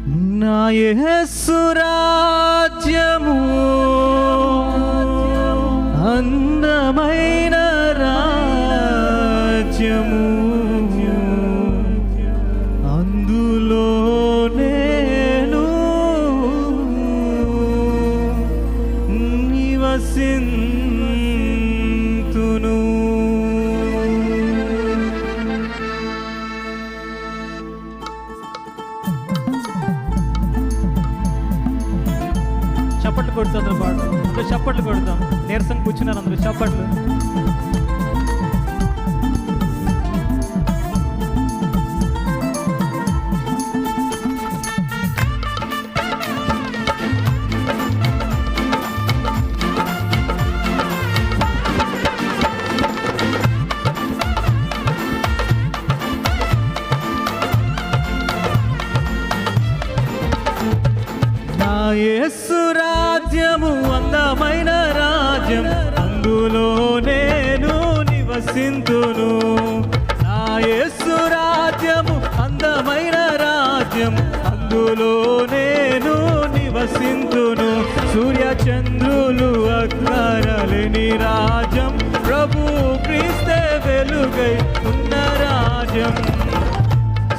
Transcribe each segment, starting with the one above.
నా యేసు రాజ్యము అందమైన రాజ్యము, అందులో నేను నివసింతును. చప్పట్లు కొడుతూ అందరూ పాడు, చప్పట్లు కొడతాం. నీరసం కూర్చున్నారు అందరూ, చప్పట్లు. నా యేసు రాజ్యము అందమైన రాజ్యం, అందులో నేను నివసింతును. నా యేసు రాజ్యము అందమైన రాజ్యం, అందులో నేను నివసింతును. సూర్య చంద్రులు అక్కరలేని రాజ్యం, ప్రభు క్రీస్తే వెలుగై ఉన్న రాజ్యం.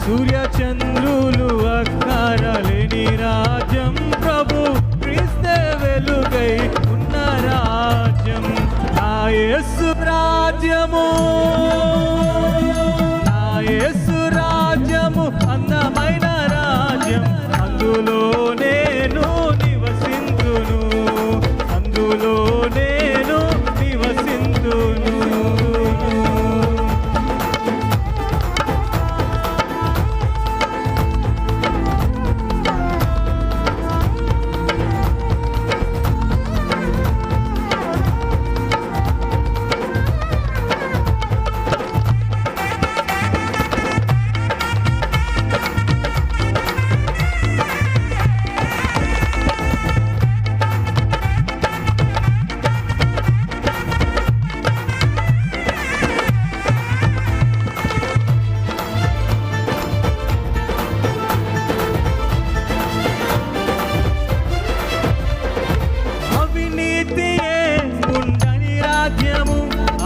సూర్య చంద్రులు అక్కరలేని రాజ్యం, ప్రభు క్రీస్తే వెలుగై ఉన్న రాజ్యం. నా యేసు రాజ్యము, నా యేసు రాజ్యము అందమైన రాజ్యం, అందులో నేను నివసింతును, అందులో నేను నివసింతును.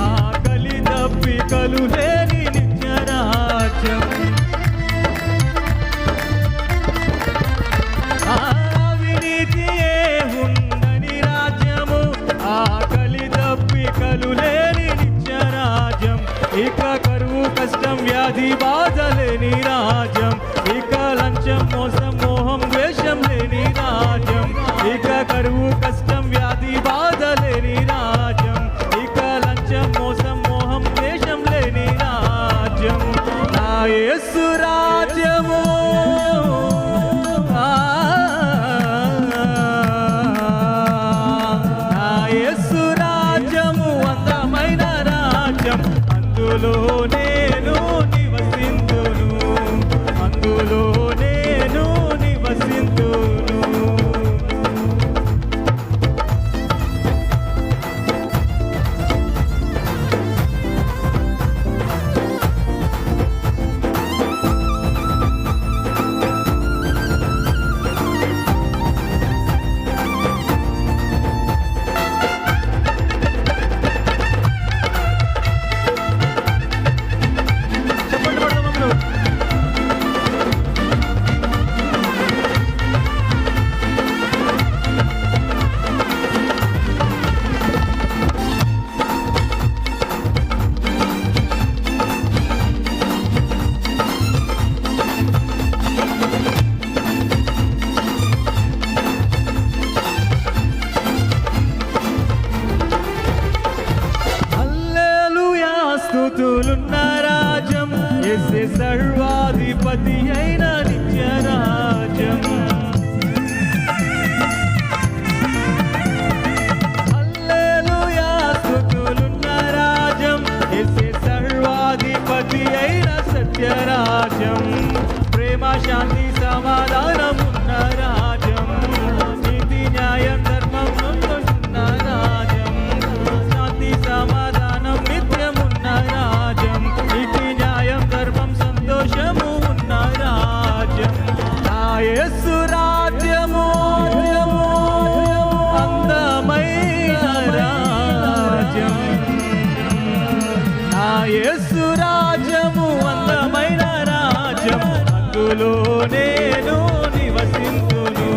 ఆకలి లేని నిత్య రాజ్యం, అవినీతియే ఉండని రాజ్యము, ఆకలి దప్పికలు లేని నిత్య రాజ్యం. ఇక కరువు కష్టం వ్యాధి బాధ లేని రాజ్యం, ఇక లంచం మోసం మోహం ద్వేషం లేని రాజ్యం. ఇక కరువు కష్టం వ్యాధి బాధ లేని రాజ్యం, ఇక లంచం మోసం మోహం ద్వేషం లేని రాజ్యం. నా యేసు రాజ్యము, నా యేసు రాజ్యము అందమైన రాజ్యం, అందులో నేను నివసింతును, అందులో నేను నివసింతును. స్తుతులున్న రాజ్యం, యేసే సర్వాధిపతి అయిన నిత్య రాజ్యం. హల్లెలూయా స్తుతులున్న రాజ్యం, యేసే సర్వాధిపతి అయిన సత్య రాజ్యం. ప్రేమ శాంతి సమాధానం ఉన్న రాజ్యం, నీతి న్యాయం ధర్మం ఉన్న రాజ్యం. శాంతి సమాధానం నిత్యమున్న రాజ్యం, నీతి న్యాయం ధర్మం సంతోషము ఉన్న రాజ్యం. నా యేసు రాజ్యం అందులో నేను నివసింతును.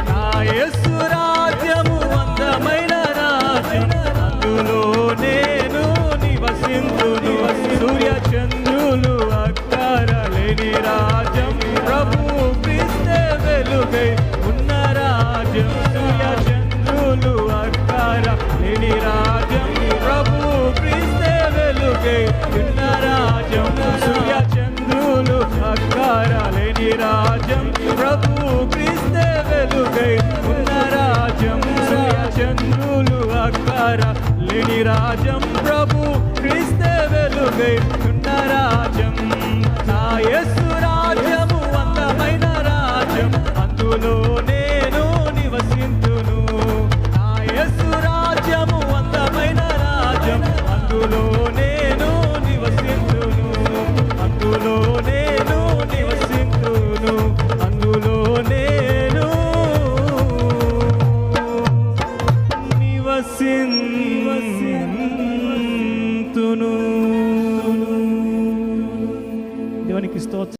నా యేసు రాజ్యము అందమైన రాజ్యం అందులో నేను నివసింతును. సూర్య చంద్రులు అక్కరలేని రాజ్యం ప్రభు క్రీస్తే వెలుగై ఉన్న రాజ్యం. సూర్య చంద్రులు అక్కరలేని రాజ్యం ప్రభు క్రీస్తే వెలుగై ఉన్న రాజ్యం. సూర్య చంద్రులు అక్కరలేని రాజ్యం ప్రభు క్రీస్తే వెలుగై ఉన్న రాజ్యం. సూర్య చంద్రులు అక్కరలేని రాజ్యం ప్రభు క్రీస్తే వెలుగై ఉన్న రాజ్యం. నా యేసు రాజ్యము అందమైన రాజ్యం అందులో నేను నివసింతును. నా యేసు రాజ్యము అందమైన రాజ్యం అందులో నేను నివసింతును. అందులో నేను నివసింతును. అందులో నేను నివసింతును. దేవునికి స్తోత్రం.